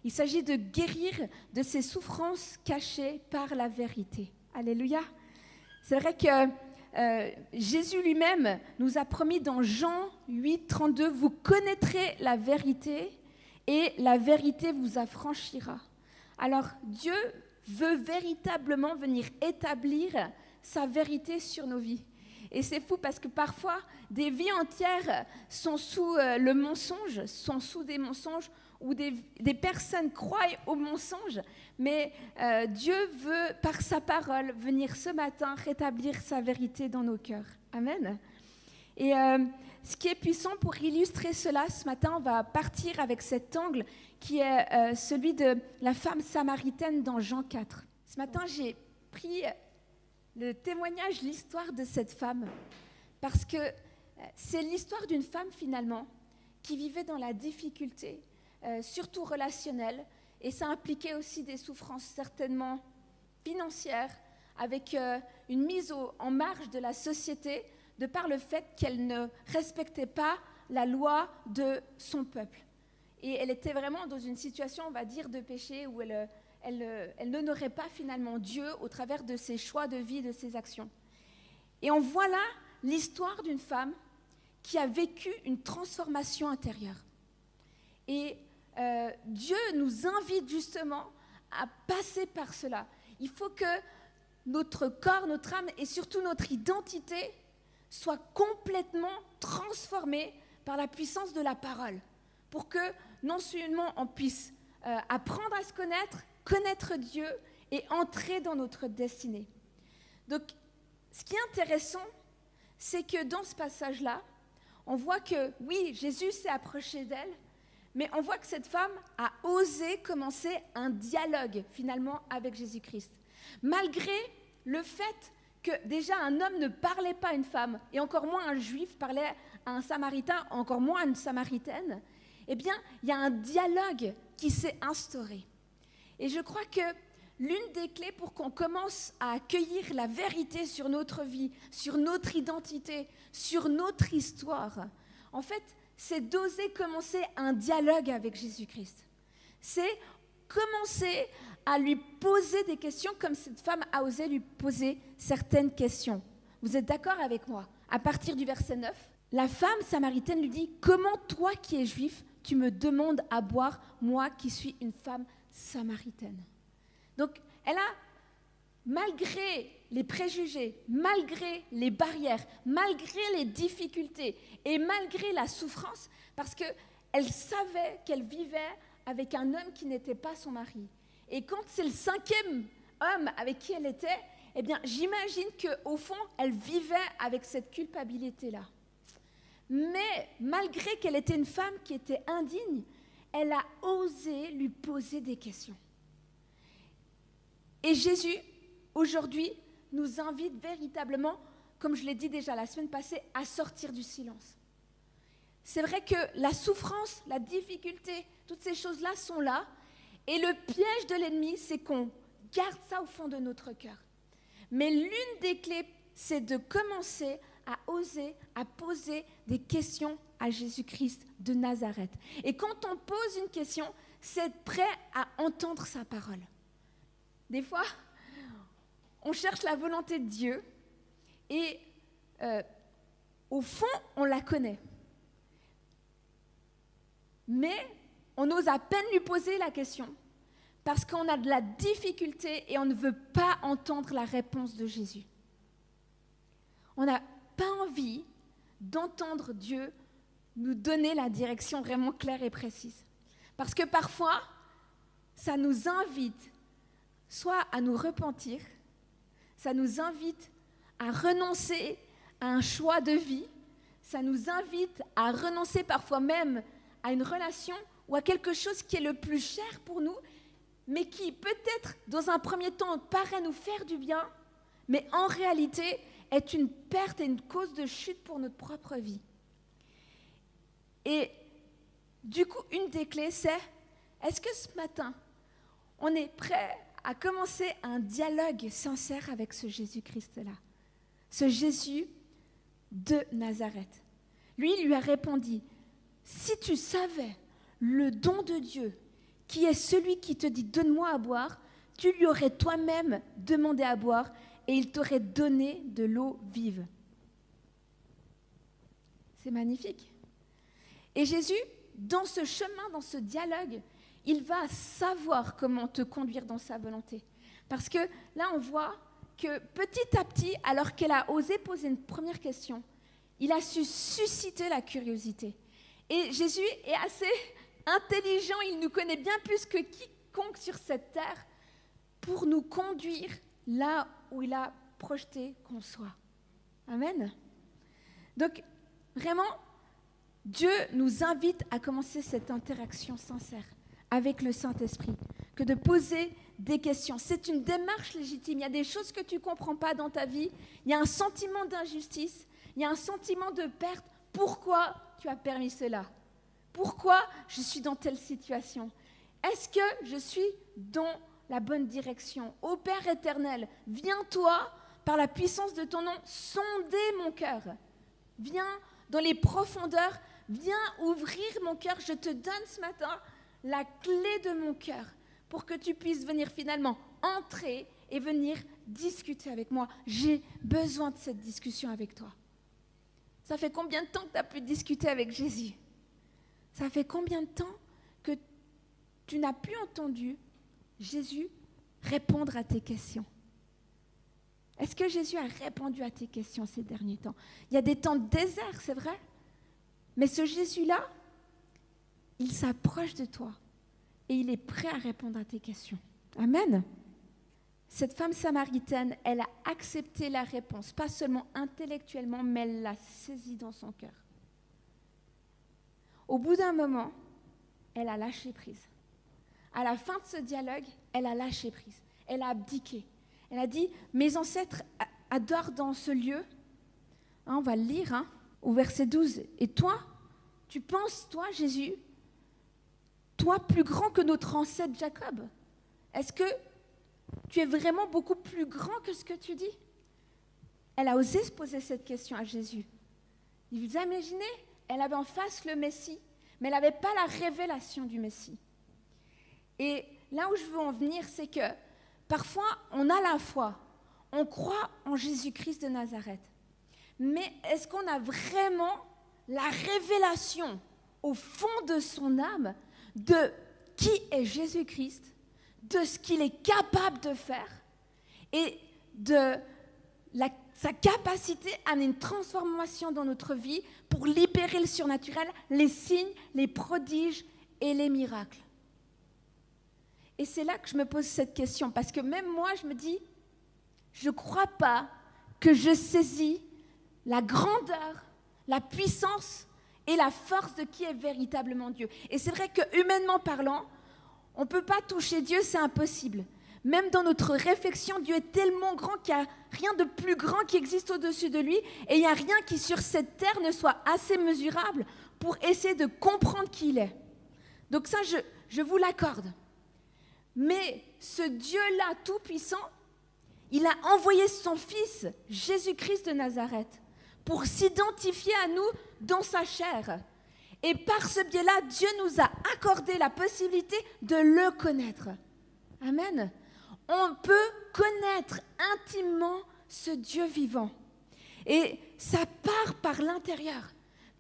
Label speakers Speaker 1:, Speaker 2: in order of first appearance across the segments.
Speaker 1: Il s'agit de guérir de ses souffrances cachées par la vérité. Alléluia. C'est vrai que Jésus lui-même nous a promis dans Jean 8, 32, « Vous connaîtrez la vérité et la vérité vous affranchira. » Alors Dieu veut véritablement venir établir sa vérité sur nos vies. Et c'est fou parce que parfois, des vies entières sont sous le mensonge, sont sous des mensonges, où des personnes croient au mensonge, mais Dieu veut, par sa parole, venir ce matin rétablir sa vérité dans nos cœurs. Amen. Et ce qui est puissant pour illustrer cela, ce matin, on va partir avec cet angle qui est celui de la femme samaritaine dans Jean 4. Ce matin, j'ai pris le témoignage, l'histoire de cette femme, parce que c'est l'histoire d'une femme, finalement, qui vivait dans la difficulté, surtout relationnelle, et ça impliquait aussi des souffrances certainement financières, avec une mise en marge de la société, de par le fait qu'elle ne respectait pas la loi de son peuple. Et elle était vraiment dans une situation, on va dire, de péché, où elle n'honorait pas finalement Dieu au travers de ses choix de vie, de ses actions. Et on voit là l'histoire d'une femme qui a vécu une transformation intérieure. Et Dieu nous invite justement à passer par cela. Il faut que notre corps, notre âme et surtout notre identité soient complètement transformées par la puissance de la parole, pour que non seulement on puisse apprendre à se connaître Dieu et entrer dans notre destinée. Donc, ce qui est intéressant, c'est que dans ce passage-là, on voit que, oui, Jésus s'est approché d'elle, mais on voit que cette femme a osé commencer un dialogue, finalement, avec Jésus-Christ. Malgré le fait que déjà un homme ne parlait pas à une femme, et encore moins un juif parlait à un samaritain, encore moins à une samaritaine, eh bien, il y a un dialogue qui s'est instauré. Et je crois que l'une des clés pour qu'on commence à accueillir la vérité sur notre vie, sur notre identité, sur notre histoire, en fait, c'est d'oser commencer un dialogue avec Jésus-Christ. C'est commencer à lui poser des questions comme cette femme a osé lui poser certaines questions. Vous êtes d'accord avec moi? À partir du verset 9, la femme samaritaine lui dit « Comment toi qui es juif, tu me demandes à boire, moi qui suis une femme samaritaine ?» Donc, elle a, malgré les préjugés, malgré les barrières, malgré les difficultés et malgré la souffrance, parce qu'elle savait qu'elle vivait avec un homme qui n'était pas son mari. Et quand c'est le 5e homme avec qui elle était, eh bien, j'imagine qu'au fond, elle vivait avec cette culpabilité-là. Mais malgré qu'elle était une femme qui était indigne, elle a osé lui poser des questions. Et Jésus, aujourd'hui, nous invite véritablement, comme je l'ai dit déjà la semaine passée, à sortir du silence. C'est vrai que la souffrance, la difficulté, toutes ces choses-là sont là. Et le piège de l'ennemi, c'est qu'on garde ça au fond de notre cœur. Mais l'une des clés, c'est de commencer à oser, à poser des questions à Jésus-Christ de Nazareth. Et quand on pose une question, c'est être prêt à entendre sa parole. Des fois, on cherche la volonté de Dieu et au fond, on la connaît. Mais on ose à peine lui poser la question parce qu'on a de la difficulté et on ne veut pas entendre la réponse de Jésus. On n'a pas envie d'entendre Dieu nous donner la direction vraiment claire et précise. Parce que parfois, ça nous invite soit à nous repentir, ça nous invite à renoncer à un choix de vie, ça nous invite à renoncer parfois même à une relation ou à quelque chose qui est le plus cher pour nous, mais qui peut-être dans un premier temps paraît nous faire du bien, mais en réalité est une perte et une cause de chute pour notre propre vie. Et du coup, une des clés, c'est, est-ce que ce matin, on est prêt à commencer un dialogue sincère avec ce Jésus-Christ-là, ce Jésus de Nazareth? Lui, il lui a répondu, « Si tu savais le don de Dieu qui est celui qui te dit « Donne-moi à boire », tu lui aurais toi-même demandé à boire et il t'aurait donné de l'eau vive. C'est magnifique. Et Jésus, dans ce chemin, dans ce dialogue, il va savoir comment te conduire dans sa volonté. Parce que là, on voit que petit à petit, alors qu'elle a osé poser une première question, il a su susciter la curiosité. Et Jésus est assez intelligent, il nous connaît bien plus que quiconque sur cette terre pour nous conduire là où il a projeté qu'on soit. Amen. Donc, vraiment, Dieu nous invite à commencer cette interaction sincère avec le Saint-Esprit, que de poser des questions. C'est une démarche légitime. Il y a des choses que tu ne comprends pas dans ta vie. Il y a un sentiment d'injustice. Il y a un sentiment de perte. Pourquoi tu as permis cela? Pourquoi je suis dans telle situation? Est-ce que je suis dans la bonne direction? Ô Père éternel, viens toi, par la puissance de ton nom, sonder mon cœur. Viens dans les profondeurs, viens ouvrir mon cœur. Je te donne ce matin la clé de mon cœur pour que tu puisses venir finalement entrer et venir discuter avec moi. J'ai besoin de cette discussion avec toi. Ça fait combien de temps que tu n'as plus discuté avec Jésus? Ça fait combien de temps que tu n'as plus entendu Jésus répondre à tes questions? Est-ce que Jésus a répondu à tes questions ces derniers temps? Il y a des temps de désert, c'est vrai. Mais ce Jésus-là, il s'approche de toi et il est prêt à répondre à tes questions. Amen. Cette femme samaritaine, elle a accepté la réponse, pas seulement intellectuellement, mais elle l'a saisie dans son cœur. Au bout d'un moment, elle a lâché prise. À la fin de ce dialogue, elle a lâché prise. Elle a abdiqué. Elle a dit, mes ancêtres adorent dans ce lieu. On va le lire au verset 12. Et toi, tu penses, toi, Jésus, toi plus grand que notre ancêtre Jacob? Est-ce que tu es vraiment beaucoup plus grand que ce que tu dis? Elle a osé se poser cette question à Jésus. Vous imaginez, elle avait en face le Messie, mais elle n'avait pas la révélation du Messie. Et là où je veux en venir, c'est que parfois, on a la foi, on croit en Jésus-Christ de Nazareth. Mais est-ce qu'on a vraiment la révélation au fond de son âme de qui est Jésus-Christ, de ce qu'il est capable de faire et de sa capacité à amener une transformation dans notre vie pour libérer le surnaturel, les signes, les prodiges et les miracles? Et c'est là que je me pose cette question, parce que même moi, je me dis, je ne crois pas que je saisis la grandeur, la puissance et la force de qui est véritablement Dieu. Et c'est vrai que humainement parlant, on ne peut pas toucher Dieu, c'est impossible. Même dans notre réflexion, Dieu est tellement grand qu'il n'y a rien de plus grand qui existe au-dessus de lui, et il n'y a rien qui sur cette terre ne soit assez mesurable pour essayer de comprendre qui il est. Donc ça, je vous l'accorde. Mais ce Dieu-là tout-puissant, il a envoyé son Fils, Jésus-Christ de Nazareth, pour s'identifier à nous dans sa chair. Et par ce biais-là, Dieu nous a accordé la possibilité de le connaître. Amen. On peut connaître intimement ce Dieu vivant. Et ça part par l'intérieur,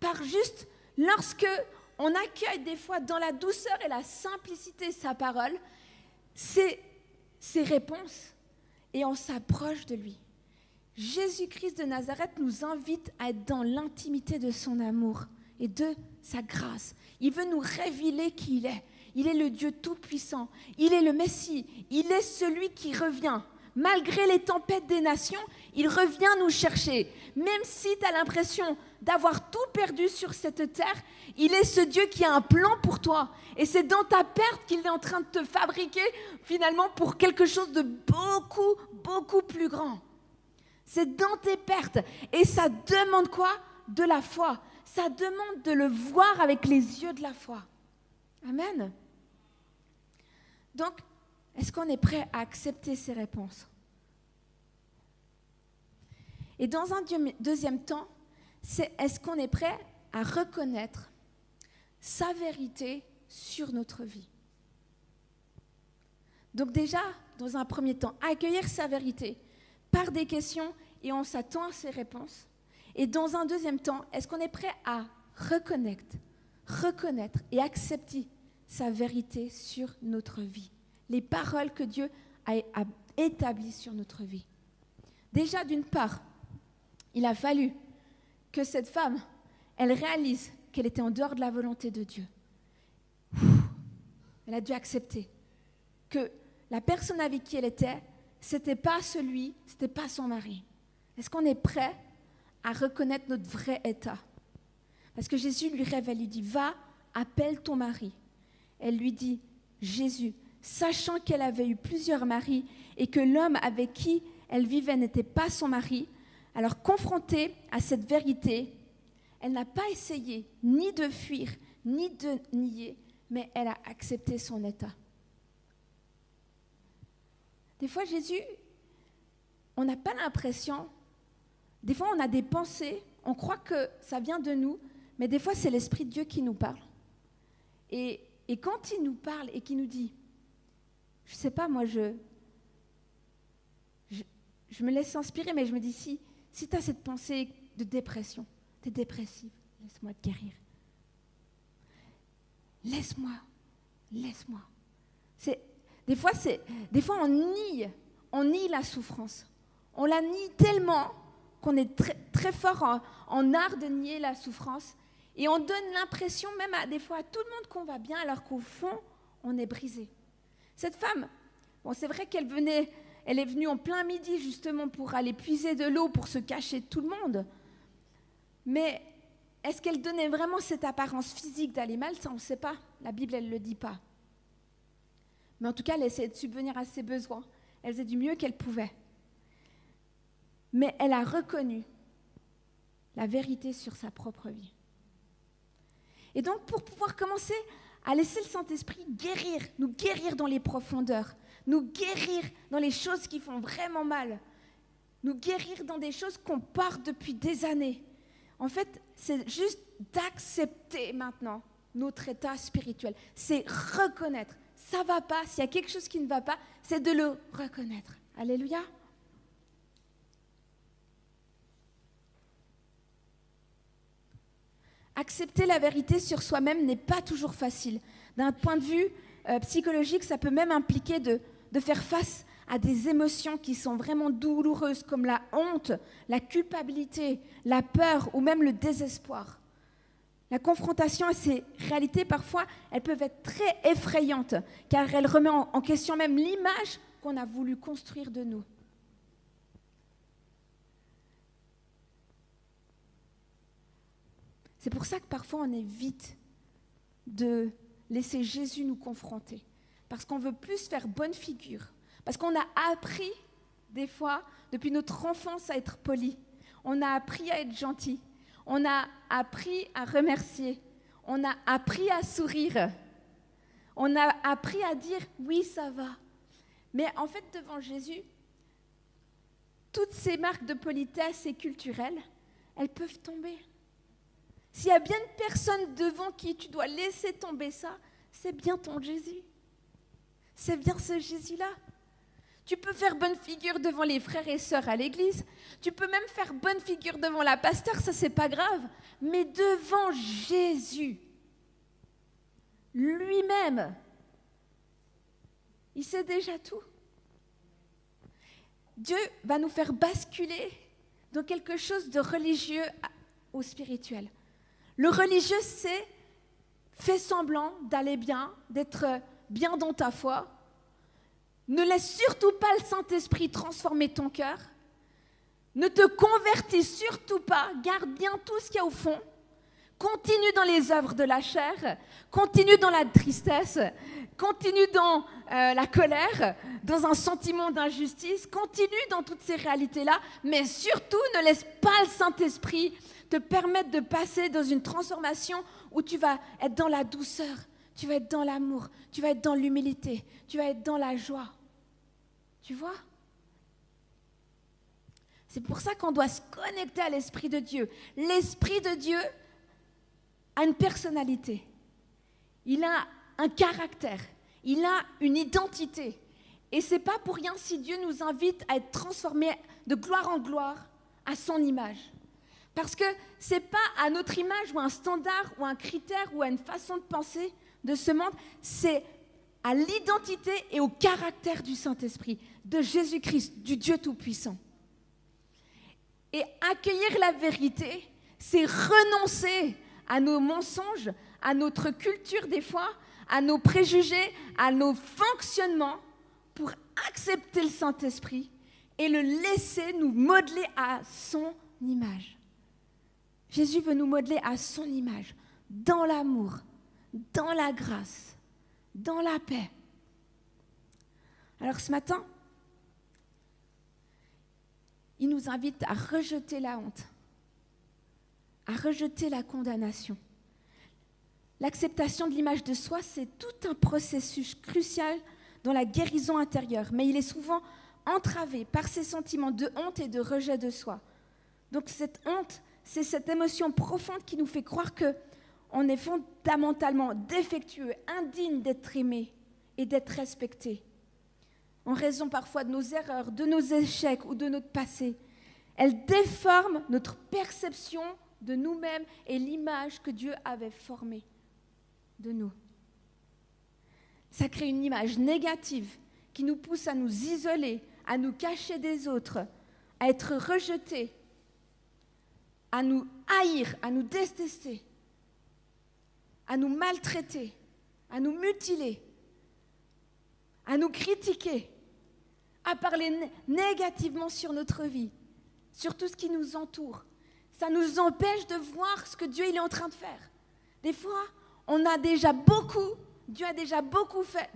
Speaker 1: par juste lorsque on accueille des fois dans la douceur et la simplicité sa parole, ses réponses, et on s'approche de lui. Jésus-Christ de Nazareth nous invite à être dans l'intimité de son amour et de sa grâce. Il veut nous révéler qui il est. Il est le Dieu tout-puissant. Il est le Messie. Il est celui qui revient. Malgré les tempêtes des nations, il revient nous chercher. Même si tu as l'impression d'avoir tout perdu sur cette terre, il est ce Dieu qui a un plan pour toi. Et c'est dans ta perte qu'il est en train de te fabriquer finalement pour quelque chose de beaucoup, beaucoup plus grand. C'est dans tes pertes. Et ça demande quoi? De la foi. Ça demande de le voir avec les yeux de la foi. Amen. Donc, est-ce qu'on est prêt à accepter ces réponses? Et dans un deuxième temps, est-ce qu'on est prêt à reconnaître sa vérité sur notre vie? Donc déjà, dans un premier temps, accueillir sa vérité par des questions et on s'attend à ses réponses. Et dans un deuxième temps, est-ce qu'on est prêt à reconnaître et accepter sa vérité sur notre vie, les paroles que Dieu a établies sur notre vie. Déjà, d'une part, il a fallu que cette femme, elle réalise qu'elle était en dehors de la volonté de Dieu. Elle a dû accepter que la personne avec qui elle était, c'était pas son mari. Est-ce qu'on est prêt à reconnaître notre vrai état? Parce que Jésus lui révèle, il dit, va, appelle ton mari. Elle lui dit, Jésus, sachant qu'elle avait eu plusieurs maris et que l'homme avec qui elle vivait n'était pas son mari, alors confrontée à cette vérité, elle n'a pas essayé ni de fuir, ni de nier, mais elle a accepté son état. Des fois, Jésus, on n'a pas l'impression, des fois on a des pensées, on croit que ça vient de nous, mais des fois c'est l'Esprit de Dieu qui nous parle. Et quand il nous parle et qu'il nous dit, je ne sais pas, moi je me laisse inspirer, mais je me dis, si tu as cette pensée de dépression, tu es dépressive, laisse-moi te guérir. Laisse-moi. Des fois on nie la souffrance. On la nie tellement qu'on est très, très fort en art de nier la souffrance. Et on donne l'impression même des fois à tout le monde qu'on va bien, alors qu'au fond, on est brisé. Cette femme, bon, c'est vrai elle est venue en plein midi justement pour aller puiser de l'eau, pour se cacher de tout le monde. Mais est-ce qu'elle donnait vraiment cette apparence physique d'aller mal? Ça, on ne sait pas. La Bible, elle ne le dit pas. Mais en tout cas, elle essayait de subvenir à ses besoins. Elle faisait du mieux qu'elle pouvait. Mais elle a reconnu la vérité sur sa propre vie. Et donc, pour pouvoir commencer à laisser le Saint-Esprit nous guérir dans les profondeurs, nous guérir dans les choses qui font vraiment mal, nous guérir dans des choses qu'on porte depuis des années. En fait, c'est juste d'accepter maintenant notre état spirituel. C'est reconnaître. Ça ne va pas, s'il y a quelque chose qui ne va pas, c'est de le reconnaître. Alléluia. Accepter la vérité sur soi-même n'est pas toujours facile. D'un point de vue psychologique, ça peut même impliquer de faire face à des émotions qui sont vraiment douloureuses, comme la honte, la culpabilité, la peur ou même le désespoir. La confrontation à ces réalités, parfois, elles peuvent être très effrayantes, car elles remettent en question même l'image qu'on a voulu construire de nous. C'est pour ça que parfois on évite de laisser Jésus nous confronter. Parce qu'on veut plus faire bonne figure. Parce qu'on a appris, des fois, depuis notre enfance, à être poli. On a appris à être gentil. On a appris à remercier. On a appris à sourire. On a appris à dire « oui, ça va ». Mais en fait, devant Jésus, toutes ces marques de politesse et culturelles, elles peuvent tomber. S'il y a bien une personne devant qui tu dois laisser tomber ça, c'est bien ton Jésus. C'est bien ce Jésus-là. Tu peux faire bonne figure devant les frères et sœurs à l'église. Tu peux même faire bonne figure devant la pasteur, ça c'est pas grave. Mais devant Jésus, lui-même, il sait déjà tout. Dieu va nous faire basculer dans quelque chose de religieux au spirituel. Le religieux, c'est fais semblant d'aller bien, d'être bien dans ta foi. Ne laisse surtout pas le Saint-Esprit transformer ton cœur. Ne te convertis surtout pas. Garde bien tout ce qu'il y a au fond. Continue dans les œuvres de la chair. Continue dans la tristesse. Continue dans la colère, dans un sentiment d'injustice. Continue dans toutes ces réalités-là. Mais surtout, ne laisse pas le Saint-Esprit te permettre de passer dans une transformation où tu vas être dans la douceur, tu vas être dans l'amour, tu vas être dans l'humilité, tu vas être dans la joie. Tu vois? C'est pour ça qu'on doit se connecter à l'Esprit de Dieu. L'Esprit de Dieu a une personnalité. Il a un caractère. Il a une identité. Et ce n'est pas pour rien si Dieu nous invite à être transformés de gloire en gloire à son image. Parce que ce n'est pas à notre image ou à un standard ou à un critère ou à une façon de penser de ce monde, c'est à l'identité et au caractère du Saint-Esprit, de Jésus-Christ, du Dieu Tout-Puissant. Et accueillir la vérité, c'est renoncer à nos mensonges, à notre culture des fois, à nos préjugés, à nos fonctionnements pour accepter le Saint-Esprit et le laisser nous modeler à son image. Jésus veut nous modeler à son image, dans l'amour, dans la grâce, dans la paix. Alors ce matin, il nous invite à rejeter la honte, à rejeter la condamnation. L'acceptation de l'image de soi, c'est tout un processus crucial dans la guérison intérieure, mais il est souvent entravé par ces sentiments de honte et de rejet de soi. Donc cette honte, c'est cette émotion profonde qui nous fait croire qu'on est fondamentalement défectueux, indigne d'être aimé et d'être respecté. En raison parfois de nos erreurs, de nos échecs ou de notre passé. Elle déforme notre perception de nous-mêmes et l'image que Dieu avait formée de nous. Ça crée une image négative qui nous pousse à nous isoler, à nous cacher des autres, à être rejetés, à nous haïr, à nous détester, à nous maltraiter, à nous mutiler, à nous critiquer, à parler négativement sur notre vie, sur tout ce qui nous entoure. Ça nous empêche de voir ce que Dieu il est en train de faire. Des fois, Dieu a déjà beaucoup fait,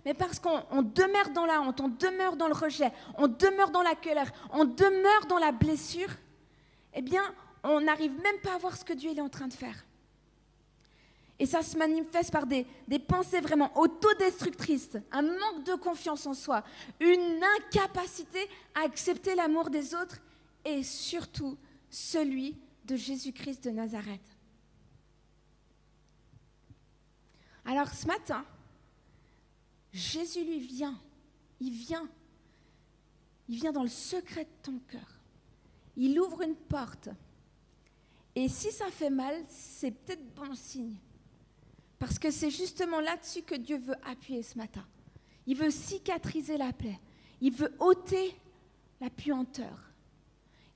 Speaker 1: mais parce qu'on demeure dans la honte, on demeure dans le rejet, on demeure dans la colère, on demeure dans la blessure, eh bien, on n'arrive même pas à voir ce que Dieu il est en train de faire. Et ça se manifeste par des pensées vraiment autodestructrices, un manque de confiance en soi, une incapacité à accepter l'amour des autres et surtout celui de Jésus-Christ de Nazareth. Alors ce matin, Jésus lui vient, il vient dans le secret de ton cœur. Il ouvre une porte. Et si ça fait mal, c'est peut-être bon signe. Parce que c'est justement là-dessus que Dieu veut appuyer ce matin. Il veut cicatriser la plaie. Il veut ôter la puanteur.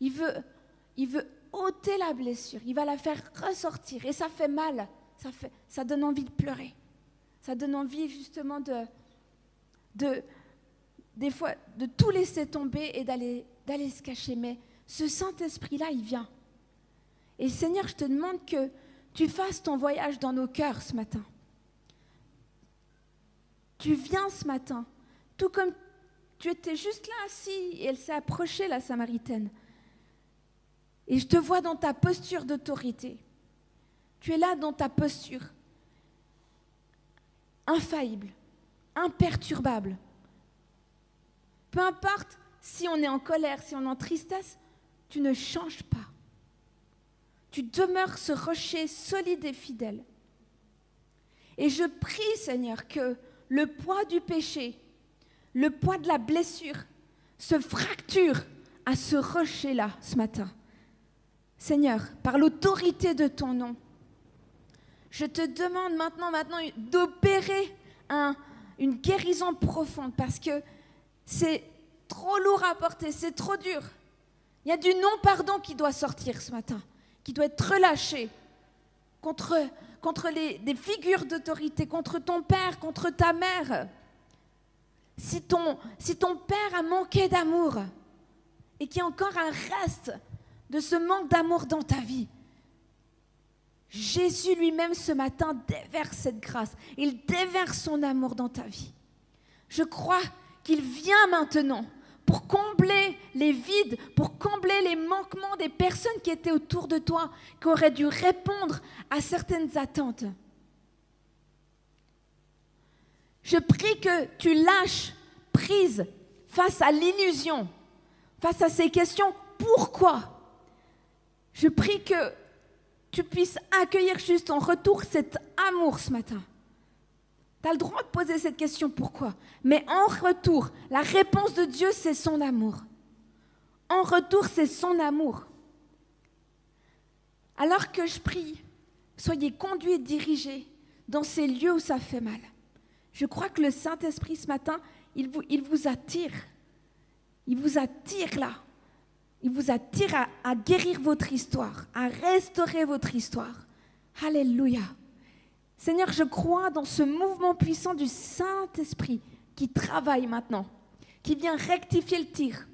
Speaker 1: Il veut ôter la blessure. Il va la faire ressortir. Et ça fait mal. Ça donne envie de pleurer. Ça donne envie justement des fois, de tout laisser tomber et d'aller se cacher. Mais ce Saint-Esprit-là, il vient. Et Seigneur, je te demande que tu fasses ton voyage dans nos cœurs ce matin. Tu viens ce matin, tout comme tu étais juste là assis et elle s'est approchée, la Samaritaine. Et je te vois dans ta posture d'autorité. Tu es là dans ta posture infaillible, imperturbable. Peu importe si on est en colère, si on est en tristesse, tu ne changes pas. Tu demeures ce rocher solide et fidèle. Et je prie, Seigneur, que le poids du péché, le poids de la blessure, se fracture à ce rocher-là ce matin. Seigneur, par l'autorité de ton nom, je te demande maintenant d'opérer une guérison profonde parce que c'est trop lourd à porter, c'est trop dur. Il y a du non-pardon qui doit sortir ce matin, qui doit être relâché contre des figures d'autorité, contre ton père, contre ta mère. Si ton père a manqué d'amour et qu'il y a encore un reste de ce manque d'amour dans ta vie, Jésus lui-même ce matin déverse cette grâce. Il déverse son amour dans ta vie. Je crois qu'il vient maintenant pour combler les vides, pour combler les manquements des personnes qui étaient autour de toi, qui auraient dû répondre à certaines attentes. Je prie que tu lâches prise face à l'illusion, face à ces questions « pourquoi ?» Je prie que tu puisses accueillir juste en retour cet amour ce matin. Tu as le droit de poser cette question, pourquoi? Mais en retour, la réponse de Dieu, c'est son amour. En retour, c'est son amour. Alors que je prie, soyez conduits et dirigés dans ces lieux où ça fait mal. Je crois que le Saint-Esprit, ce matin, il vous attire. Il vous attire là. Il vous attire à guérir votre histoire, à restaurer votre histoire. Alléluia. Seigneur, je crois dans ce mouvement puissant du Saint-Esprit qui travaille maintenant, qui vient rectifier le tir.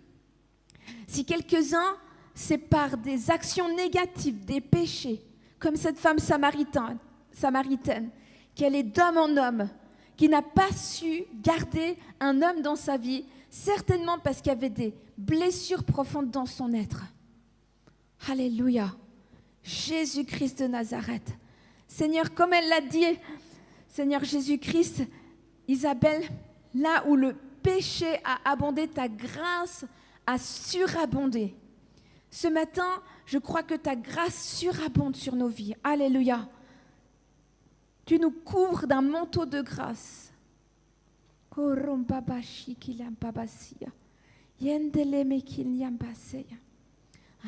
Speaker 1: Si quelques-uns, c'est par des actions négatives, des péchés, comme cette femme samaritaine, qui allait d'homme en homme, qui n'a pas su garder un homme dans sa vie, certainement parce qu'il y avait des blessures profondes dans son être. Alléluia. Jésus-Christ de Nazareth. Seigneur, comme elle l'a dit, Seigneur Jésus-Christ, Isabelle, là où le péché a abondé, ta grâce a surabondé. Ce matin, je crois que ta grâce surabonde sur nos vies. Alléluia. Tu nous couvres d'un manteau de grâce. Un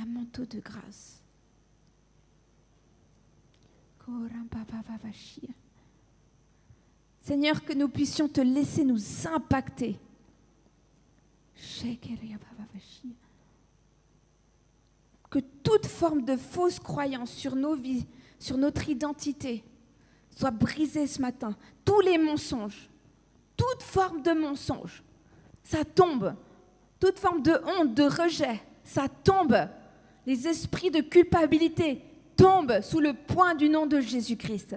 Speaker 1: manteau de grâce. Seigneur, que nous puissions te laisser nous impacter. Que toute forme de fausse croyance sur nos vies, sur notre identité, soit brisée ce matin. Tous les mensonges, toute forme de mensonge, ça tombe. Toute forme de honte, de rejet, ça tombe. Les esprits de culpabilité tombent sous le poing du nom de Jésus-Christ.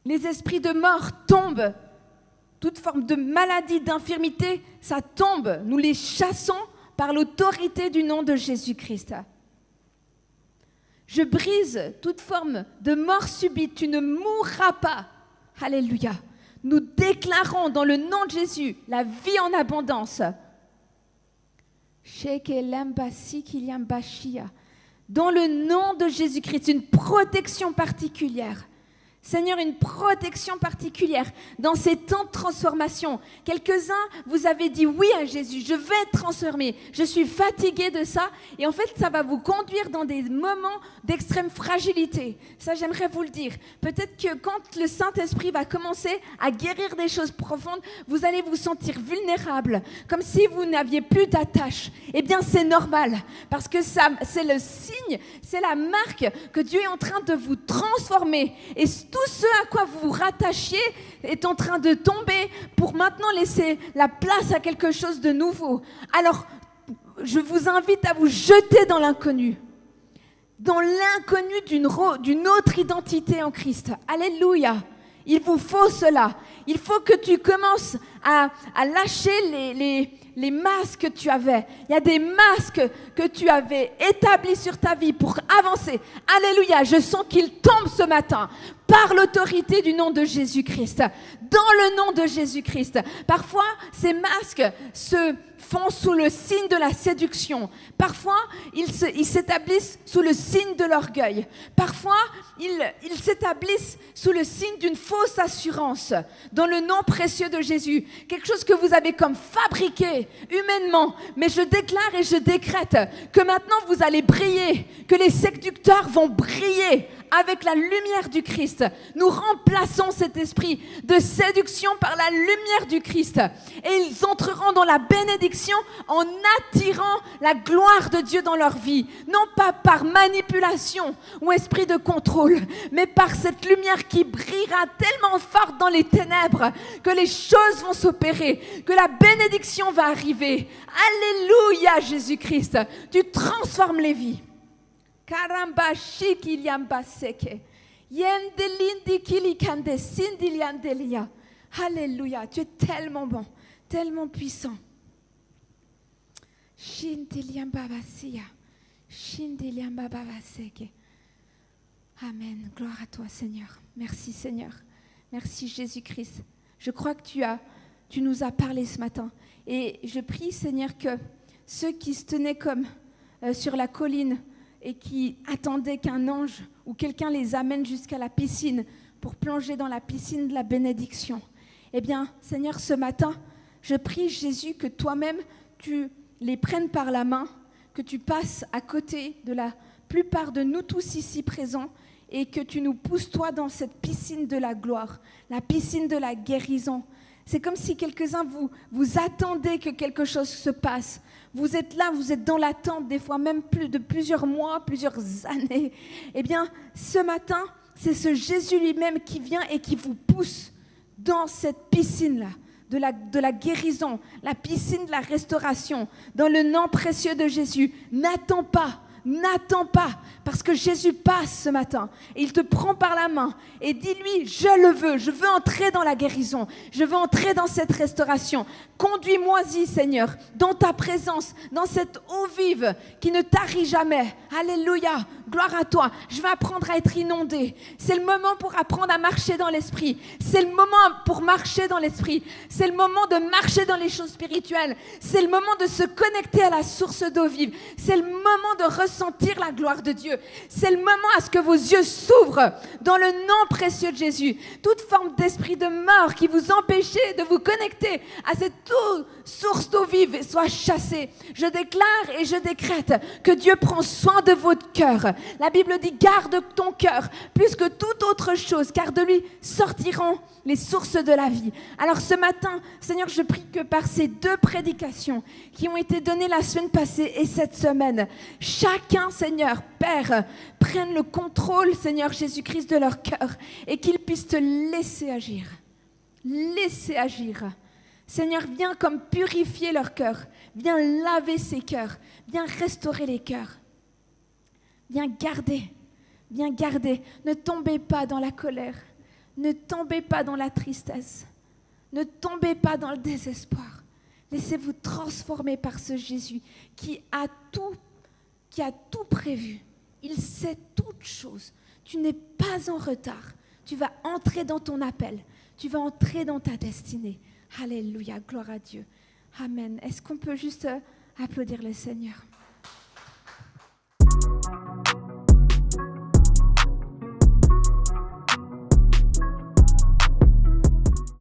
Speaker 1: Les esprits de mort tombent. Toute forme de maladie, d'infirmité, ça tombe. Nous les chassons par l'autorité du nom de Jésus-Christ. Je brise toute forme de mort subite. Tu ne mourras pas. Alléluia. Nous déclarons dans le nom de Jésus la vie en abondance. Dans le nom de Jésus-Christ, une protection particulière. Seigneur, une protection particulière dans ces temps de transformation. Quelques-uns, vous avez dit oui à Jésus, je vais être transformé, je suis fatigué de ça. Et en fait, ça va vous conduire dans des moments d'extrême fragilité. Ça, j'aimerais vous le dire. Peut-être que quand le Saint-Esprit va commencer à guérir des choses profondes, vous allez vous sentir vulnérable, comme si vous n'aviez plus d'attache. Eh bien, c'est normal, parce que ça, c'est le signe, c'est la marque que Dieu est en train de vous transformer. Et tout ce à quoi vous vous rattachiez est en train de tomber pour maintenant laisser la place à quelque chose de nouveau. Alors, je vous invite à vous jeter dans l'inconnu d'une autre identité en Christ. Alléluia. Il vous faut cela. Il faut que tu commences à lâcher les masques que tu avais. Il y a des masques que tu avais établis sur ta vie pour avancer. Alléluia, je sens qu'ils tombent ce matin par l'autorité du nom de Jésus-Christ. Dans le nom de Jésus-Christ. Parfois, ces masques se font sous le signe de la séduction. Parfois, ils s'établissent sous le signe de l'orgueil. Parfois, ils s'établissent sous le signe d'une fausse assurance. Dans le nom précieux de Jésus. Quelque chose que vous avez comme fabriqué humainement. Mais je déclare et je décrète que maintenant vous allez briller. Que les séducteurs vont briller avec la lumière du Christ. Nous remplaçons cet esprit de séduction par la lumière du Christ. Et ils entreront dans la bénédiction en attirant la gloire de Dieu dans leur vie. Non pas par manipulation ou esprit de contrôle, mais par cette lumière qui brillera tellement forte dans les ténèbres que les choses vont s'opérer, que la bénédiction va arriver. Alléluia, Jésus-Christ. Tu transformes les vies. Karamba shikiliamba seke. Yendelindi kilikande sindiliandelia. Alléluia, tu es tellement bon, tellement puissant. Shindiliamba basia. Shindiliamba babaseke. Amen. Gloire à toi, Seigneur. Merci, Seigneur. Merci, Jésus-Christ. Je crois que tu nous as parlé ce matin. Et je prie, Seigneur, que ceux qui se tenaient comme sur la colline et qui attendaient qu'un ange ou quelqu'un les amène jusqu'à la piscine pour plonger dans la piscine de la bénédiction. Eh bien, Seigneur, ce matin, je prie, Jésus, que toi-même, tu les prennes par la main, que tu passes à côté de la plupart de nous tous ici présents et que tu nous pousses, toi, dans cette piscine de la gloire, la piscine de la guérison. C'est comme si quelques-uns, vous attendez que quelque chose se passe. Vous êtes là, vous êtes dans l'attente, des fois même de plusieurs mois, plusieurs années. Eh bien, ce matin, c'est ce Jésus lui-même qui vient et qui vous pousse dans cette piscine-là, de la guérison, la piscine de la restauration, dans le nom précieux de Jésus. N'attends pas, parce que Jésus passe ce matin et il te prend par la main et dis-lui, je veux entrer dans la guérison, je veux entrer dans cette restauration. Conduis-moi-y, Seigneur, dans ta présence, dans cette eau vive qui ne tarit jamais. Alléluia, gloire à toi. Je vais apprendre à être inondé. C'est le moment pour apprendre à marcher dans l'esprit. C'est le moment pour marcher dans l'esprit. C'est le moment de marcher dans les choses spirituelles. C'est le moment de se connecter à la source d'eau vive. C'est le moment de ressentir la gloire de Dieu. C'est le moment à ce que vos yeux s'ouvrent dans le nom précieux de Jésus. Toute forme d'esprit de mort qui vous empêchait de vous connecter à cette source d'eau vive soit chassée. Je déclare et je décrète que Dieu prend soin de votre cœur. La Bible dit, garde ton cœur plus que toute autre chose, car de lui sortiront les sources de la vie. Alors ce matin, Seigneur, je prie que par ces 2 prédications qui ont été données la semaine passée et cette semaine, chacun, Seigneur, Père, prenne le contrôle, Seigneur Jésus-Christ, de leur cœur et qu'ils puissent te laisser agir. Laisser agir. Seigneur, viens comme purifier leur cœur. Viens laver ces cœurs. Viens restaurer les cœurs. Viens garder. Viens garder. Ne tombez pas dans la colère. Ne tombez pas dans la tristesse. Ne tombez pas dans le désespoir. Laissez-vous transformer par ce Jésus qui a tout prévu. Il sait toutes choses. Tu n'es pas en retard. Tu vas entrer dans ton appel. Tu vas entrer dans ta destinée. Alléluia, gloire à Dieu. Amen. Est-ce qu'on peut juste applaudir le Seigneur?